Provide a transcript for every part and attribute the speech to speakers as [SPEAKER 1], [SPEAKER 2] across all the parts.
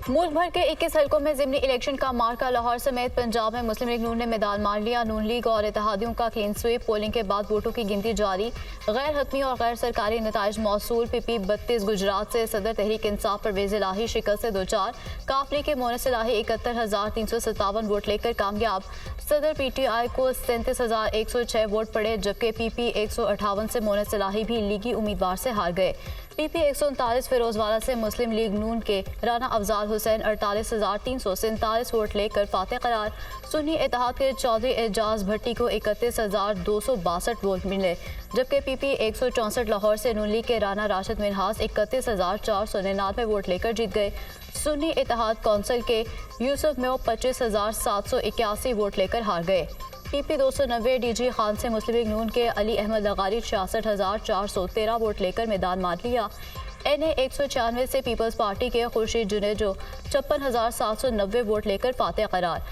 [SPEAKER 1] मुल्क भर के 21 हलकों में ज़िमनी इलेक्शन का मार्का। लाहौर समेत पंजाब में मुस्लिम लीग नून ने मैदान मार लिया। नून लीग और इत्तेहादियों का क्लीन स्वीप। पोलिंग के बाद वोटों की गिनती जारी। गैर हतमी और गैर सरकारी नताइज मौसूल। पीपी 32 गुजरात से सदर तहरीक इंसाफ परवेज इलाही शिकस्त से 2-4। काफली के मोनस इलाही 71,357 वोट लेकर कामयाब। सदर पीटीआई को 37,106 वोट पड़े, जबकि पीपी 158 से मोनस इलाही भी लीगी उम्मीदवार से हार गए। पीपी 139 फिरोजवाला से मुस्लिम लीग नून के राना अफजाल हुसैन 48,347 वोट लेकर फातेह करार। सुन्नी इत्तेहाद के चौधरी एजाज भट्टी को 31,262 वोट मिले, जबकि पीपी 164 लाहौर से नून लीग के राना राशिद मिनहास 31,499 वोट लेकर जीत गए। सुन्नी इत्तेहाद कौंसिल के यूसुफ में 25,781 वोट लेकर हार गए। पीपी 290 डीजी खान से मुस्लिम लीग नून के अली अहमद लगारी 66,413 वोट लेकर मैदान मार लिया। NA 196 से पीपल्स पार्टी के खुर्शीद जुनेजो 56,790 वोट लेकर फातेह करार।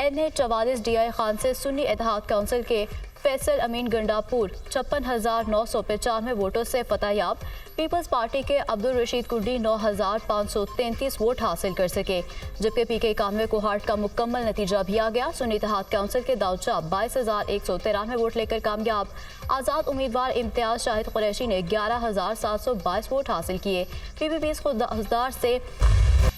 [SPEAKER 1] NA 44 DI खान से सुन्नी इत्तेहाद काउंसिल के फैसल अमीन गंडापुर 56,995 वोटों से फतहयाब। पीपल्स पार्टी के अब्दुल रशीद कुंडी 9,533 वोट हासिल कर सके, जबकि PK कामवे कोहाट का मुकम्मल नतीजा भी आ गया। सुन्नी इत्तेहाद काउंसिल के दाऊद शाह 22,193 वोट लेकर कामयाब। आज़ाद उम्मीदवार इम्तियाज शाहिद कुरैशी ने 11,722 वोट हासिल किए। PP 20 खुददार से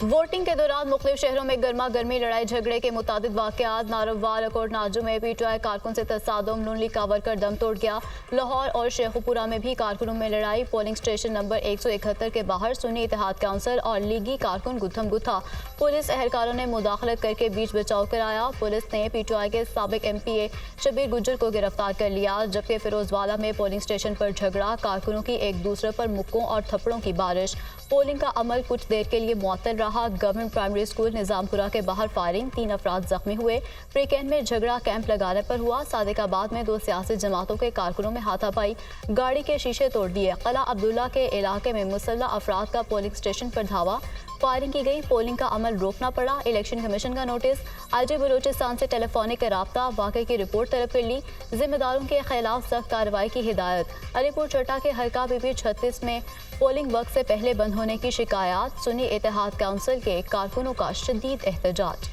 [SPEAKER 1] वोटिंग के दौरान मुख्तलिफ शहरों में गर्मा गर्मी लड़ाई झगड़े के मुतादिद वाक़यात। नारोवाल अकोट नाजू में PTI कारकुन से तसादुम। नून लीग का वर्कर दम तोड़ गया। लाहौर और शेखुपुरा में भी कारकुनों में लड़ाई। पोलिंग स्टेशन नंबर 171 के बाहर सुन्नी इत्तेहाद काउंसिल और लीगी कारकुन गुत्थम गुत्था। पुलिस एहलकारों ने मुदाखलत करके बीच बचाव कराया। पुलिस ने PTI के साबिक MPA शबीर गुज्जर को गिरफ्तार कर लिया, जबकि फिरोजवाला में पोलिंग स्टेशन पर झगड़ा। कारकुनों की एक दूसरे पर मुक्कों और थप्पड़ों की बारिश। पोलिंग का अमल कुछ देर के लिए मुअत्तल रहा। गवर्नमेंट प्राइमरी स्कूल निजामपुरा के बाहर फायरिंग, 3 अफराद जख्मी हुए। प्रीकैन में झगड़ा कैंप लगाने पर हुआ। सादिकाबाद में 2 सियासी जमातों के कारकुनों में हाथापाई, गाड़ी के शीशे तोड़ दिए। कला अब्दुल्ला के इलाके में मुसल्लह अफराद का पोलिंग स्टेशन पर धावा, फायरिंग की गई। पोलिंग का अमल रोकना पड़ा। इलेक्शन कमीशन का नोटिस। IG बलूचिस्तान से टेलीफोनिक राब्ता, वाक़े की रिपोर्ट तलब कर ली। जिम्मेदारों के खिलाफ सख्त कार्रवाई की हिदायत। अलीपुर चट्टा के हल्का PP 36 में पोलिंग वक्त से पहले बंद होने की शिकायत। सुन्नी इत्तेहाद काउंसिल के कारकुनों का शदीद एहतजाज।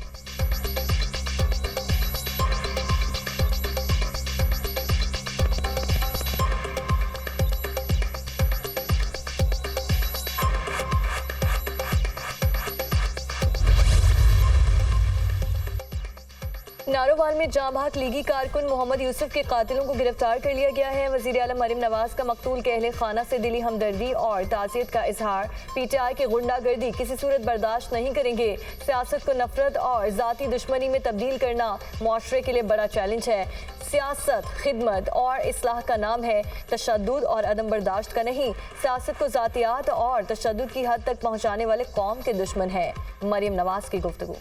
[SPEAKER 2] नारोवाल में जांबाक लीगी कारकुन मोहम्मद यूसुफ के कातिलों को गिरफ्तार कर लिया गया है। वज़ीर आला मरीम नवाज का मकतूल के अहले खाना से दिली हमदर्दी और ताज़ियत का इजहार। PTI की गुंडागर्दी किसी सूरत बर्दाश्त नहीं करेंगे। सियासत को नफरत और ज़ाती दुश्मनी में तब्दील करना मुआशरे के लिए बड़ा चैलेंज है। सियासत खिदमत और इस्लाह का नाम है, तशद्दुद और अदम बर्दाश्त का नहीं। सियासत को ज़ातियात और तशद्दुद की हद तक पहुँचाने वाले कौम के दुश्मन है। मरीम नवाज की गुफ्तगू।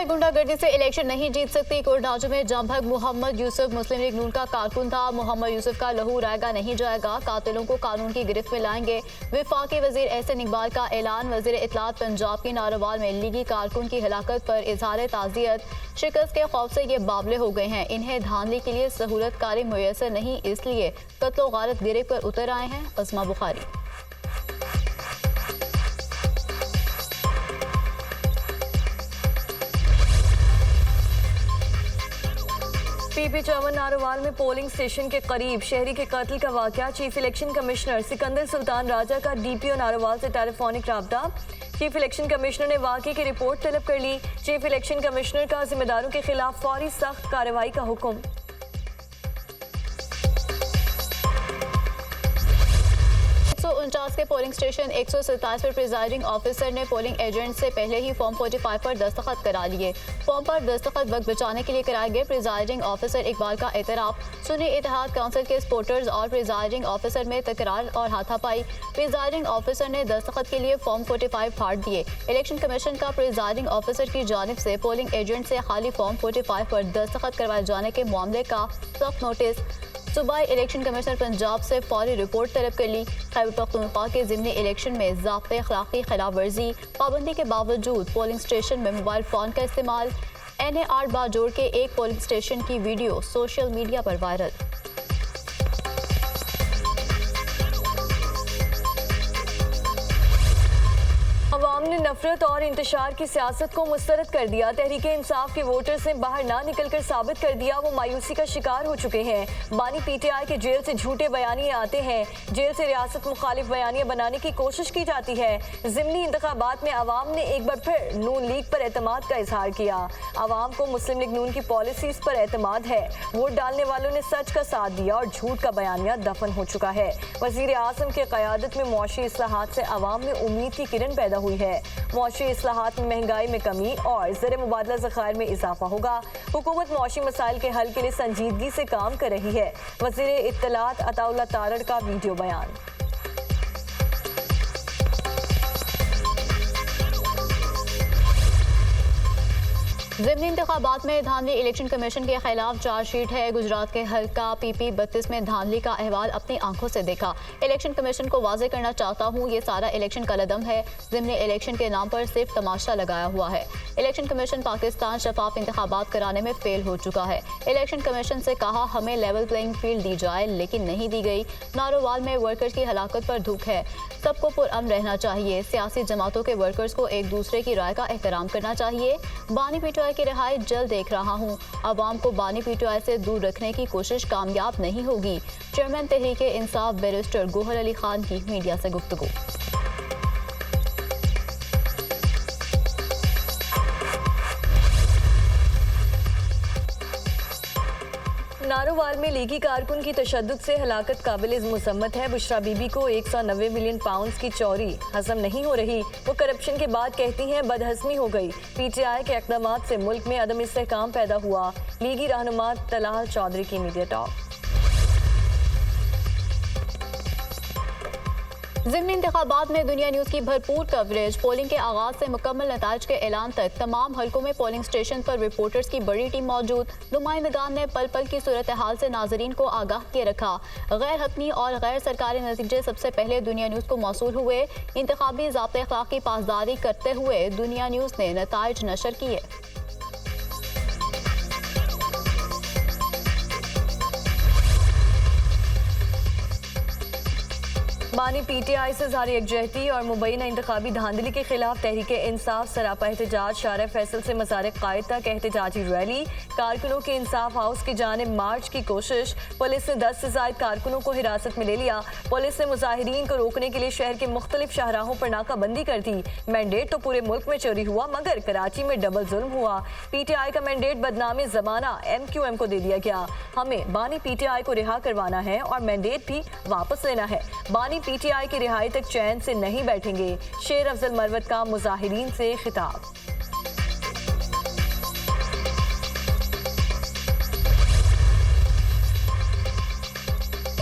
[SPEAKER 1] गुंडागर्दी से इलेक्शन नहीं जीत सकती। कोटनाजू में जांभग मोहम्मद यूसुफ मुस्लिम लीग नून का कारकुन था। मोहम्मद यूसुफ का लहू रायगा नहीं जाएगा, कातिलों को कानून की गिरफ्त में लाएंगे। वफाकी वजीर एहसन इकबाल का ऐलान। वजीर इत्तलात पंजाब की नारोवाल में लीगी कारकुन की हिलाकत पर इजहार ताज़ियत। शिकस्त के खौफ से ये बावले हो गए हैं। इन्हें धांधली के लिए सहूलत कारी मुयसर नहीं, इसलिए कत्लो गारत गिरे पर उतर आए हैं। अस्मा बुखारी।
[SPEAKER 2] PP 54 नारोवाल में पोलिंग स्टेशन के करीब शहरी के कत्ल का वाक़या। Chief election commissioner Sikandar Sultan Raja का DPO नारोवाल से टेलीफोनिक राब्ता। चीफ इलेक्शन कमिश्नर ने वाक़े की रिपोर्ट तलब कर ली। चीफ इलेक्शन कमिश्नर का जिम्मेदारों के खिलाफ फौरी सख्त कार्रवाई का हुक्म।
[SPEAKER 1] 149 के पोलिंग स्टेशन 127 पर प्रिजाइडिंग ऑफिसर ने पोलिंग एजेंट से पहले ही फॉर्म 45 पर दस्तखत करा लिए। फॉर्म पर दस्तखत वक्त बचाने के लिए कराए गए। प्रिजाइडिंग ऑफिसर इकबाल का एतराफ़। सुन्नी इत्तेहाद काउंसिल के सपोर्टर्स और प्रिजाइडिंग ऑफिसर में तकरार और हाथापाई। प्रिजाइडिंग ऑफिसर ने दस्तखत के लिए फॉर्म 45 फाड़ दिए। इलेक्शन कमीशन का प्रिजाइडिंग ऑफिसर की जानिब से पोलिंग एजेंट से खाली फॉर्म 45 पर दस्तखत करवाए जाने के मामले का सख्त नोटिस। सूबाई इलेक्शन कमिश्नर पंजाब से फौरी रिपोर्ट तलब कर ली। खैबर पख्तूनख्वा के ज़िमनी इलेक्शन में ज़ाब्ते अखलाकी खिलाफ वर्जी, पाबंदी के बावजूद पोलिंग स्टेशन में मोबाइल फ़ोन का इस्तेमाल। NA 8 बाजोड़ के एक पोलिंग स्टेशन की वीडियो सोशल मीडिया पर वायरल।
[SPEAKER 2] नफरत और इंतशार की सियासत को मुस्तरद कर दिया। तहरीक इंसाफ के वोटर्स ने बाहर ना निकलकर साबित कर दिया वो मायूसी का शिकार हो चुके हैं। बानी पीटीआई के जेल से झूठे बयानिए आते हैं, जेल से रियासत मुखालिफ बयानिए बनाने की कोशिश की जाती है। ज़िमनी इंतखाबात में आवाम ने एक बार फिर नून लीग पर एतमाद का इजहार किया। आवाम को मुस्लिम लीग नून की पॉलिसीज पर एतमाद है। वोट डालने वालों ने सच का साथ दिया और झूठ का बयानिया दफन हो चुका है। वज़ीर आज़म की क़यादत में मुआशी इस्लाहात से आवाम में उम्मीद की किरण पैदा हुई है। मुआशी इस्लाहात में महंगाई में कमी और ज़र मुबादला ज़खायर में इजाफा होगा। हुकूमत मुआशी मसाइल के हल के लिए संजीदगी से काम कर रही है। वज़ीर इत्तलात अताउल्लाह तारड़ का वीडियो बयान।
[SPEAKER 1] ज़िमनी इंतखाबात में धांधली इलेक्शन कमीशन के खिलाफ चार्जशीट है। गुजरात के हल्का PP 32 में धांधली का अहवाल अपनी आंखों से देखा। इलेक्शन कमीशन को वाजे करना चाहता हूँ, ये सारा इलेक्शन का लदम है। ज़िमनी इलेक्शन के नाम पर सिर्फ तमाशा लगाया हुआ है। इलेक्शन कमीशन पाकिस्तान शफाफ इंतखाबात कराने में फेल हो चुका है। इलेक्शन कमीशन से कहा हमें लेवल प्लेइंग फील्ड दी जाए, लेकिन नहीं दी गई। नारोवाल में वर्कर्स की हलाकत पर दुख है। सबको पुरअमन रहना चाहिए। सियासी जमातों के वर्कर्स को एक दूसरे की राय का एहतराम करना चाहिए। बानी पीटीआई की रिहाई जल्द देख रहा हूँ। अवाम को बानी पीटीआई से दूर रखने की कोशिश कामयाब नहीं होगी। चेयरमैन तहरीक इंसाफ बैरिस्टर गोहर अली खान की मीडिया से गुफ्तगू।
[SPEAKER 2] नारोवाल में लीगी कारकुन की तशद्दुद से हलाकत काबिल मुसम्मत है। बुशरा बीबी को 190 मिलियन पाउंड की चोरी हजम नहीं हो रही। वो करप्शन के बाद कहती हैं बदहजमी हो गई। पीटीआई के इक़दामात से मुल्क में अदम इस्तेहकाम पैदा हुआ। लीगी रहनुमा तलाल चौधरी की मीडिया टॉक।
[SPEAKER 1] ज़िमनी इंतखाबात में दुनिया न्यूज़ की भरपूर कवरेज। पोलिंग के आगाज से मुकम्मल नताइज के ऐलान तक तमाम हलकों में पोलिंग स्टेशन पर रिपोर्टर्स की बड़ी टीम मौजूद। नुमाइंदगान ने पल पल की सूरत हाल से नाजरीन को आगाह किए रखा। गैर हतमी और गैर सरकारी नतीजे सबसे पहले दुनिया न्यूज़ को मौसूल हुए। इंतखाबी ज़ाब्ते अखलाक की पासदारी करते हुए दुनिया न्यूज़ ने नताइज नशर किए।
[SPEAKER 2] बानी पीटीआई से जारी यकजहती और मुबैना इंतखाबी धांधली के खिलाफ तहरीक इंसाफ सरापा एहतजाज। शारा फैसल से मज़ार कायद तक एहतजाजी रैली। कारकुनों के इंसाफ हाउस की जानिब मार्च की कोशिश। पुलिस ने 10 से ज़ायद कारकुनों को हिरासत में ले लिया। पुलिस ने मुजाहिरीन को रोकने के लिए शहर के मुख्तलिफ शाहराहों पर नाकाबंदी कर दी। मैंडेट तो पूरे मुल्क में चोरी हुआ, मगर कराची में डबल जुल्म हुआ। पीटीआई का मैंडेट बदनामी ज़माना MQM को दे दिया गया। हमें बानी पीटीआई को रिहा करवाना है और मैंडेट भी वापस लेना है। बानी पीटीआई की रिहाई तक चैन से नहीं बैठेंगे। शेर अफजल मरवत का मुजाहिरीन से खिताब।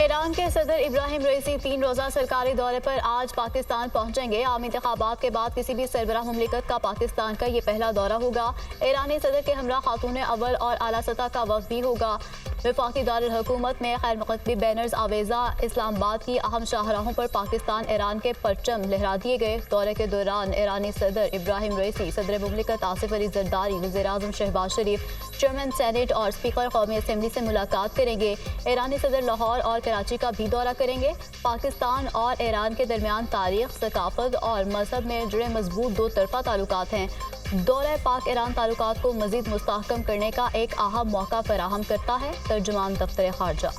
[SPEAKER 1] ईरान के सदर इब्राहिम रईसी 3 रोज़ा सरकारी दौरे पर आज पाकिस्तान पहुंचेंगे। आम इंतखाबात के बाद किसी भी सरबराह मुमलिकत का पाकिस्तान का ये पहला दौरा होगा। ईरानी सदर के हमरा खातून अव्वल और आला सतह का वफ़द भी होगा। वफाकी दारुल हुकूमत में खैर मुक़द्दमी बैनर्स आवेज़ा। इस्लामाबाद की अहम शाहराहों पर पाकिस्तान ईरान के परचम लहरा दिए गए। दौरे के दौरान ईरानी सदर इब्राहिम रईसी, सदर मुमलिकत आसिफ अली ज़रदारी, वज़ीर आज़म शहबाज शरीफ, चेयरमैन सेनेट और स्पीकर कौमी असम्बली से मुलाकात करेंगे। ईरानी सदर लाहौर और कराची का भी दौरा करेंगे। पाकिस्तान और ईरान के दरमियान तारीख, सकाफत और मजहब में जुड़े मजबूत 2 तरफ़ा ताल्लुकात हैं। दौरा पाक ईरान ताल्लुकात को मज़ीद मुस्तहकम करने का एक अहम मौका फराहम करता है। तर्जुमान दफ्तर खारजा।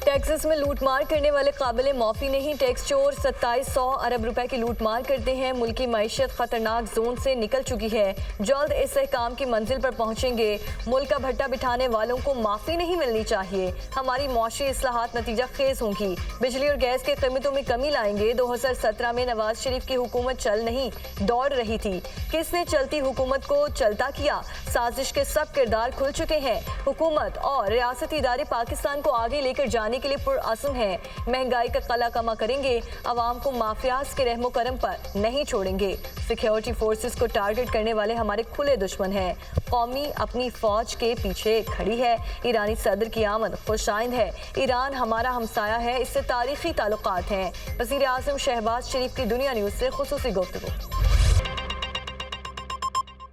[SPEAKER 2] टेक्सास में लूटमार करने वाले काबिल माफ़ी नहीं। टैक्स चोर 2700 अरब रुपए की लूटमार करते हैं। मुल्की मईशत खतरनाक जोन से निकल चुकी है। जल्द इस्तेहकाम की मंजिल पर पहुंचेंगे। मुल्क का भट्टा बिठाने वालों को माफ़ी नहीं मिलनी चाहिए। हमारी मुआशी इस्लाहात नतीजा खेज होंगी। बिजली और गैस की कीमतों में कमी लाएंगे। 2017 में नवाज शरीफ की हुकूमत चल नहीं दौड़ रही थी। किसने चलती हुकूमत को चलता किया? साजिश के सब किरदार खुल चुके हैं। हुकूमत और रियासती इदारे पाकिस्तान को आगे लेकर जाने के लिए पुरअज़्म है। महंगाई का कला कमा करेंगे। अवाम को माफियाज के रहमो करम पर नहीं छोड़ेंगे। सिक्योरिटी फोर्सेस को टारगेट करने वाले हमारे खुले दुश्मन हैं। कौमी अपनी फौज के पीछे खड़ी है। ईरानी सदर की आमद खुशाइंद है। ईरान हमारा हमसाया है, इससे तारीखी ताल्लुकात हैं। वज़ीर आज़म शहबाज शरीफ की दुनिया न्यूज़ से खुसूसी गुफ्तगू।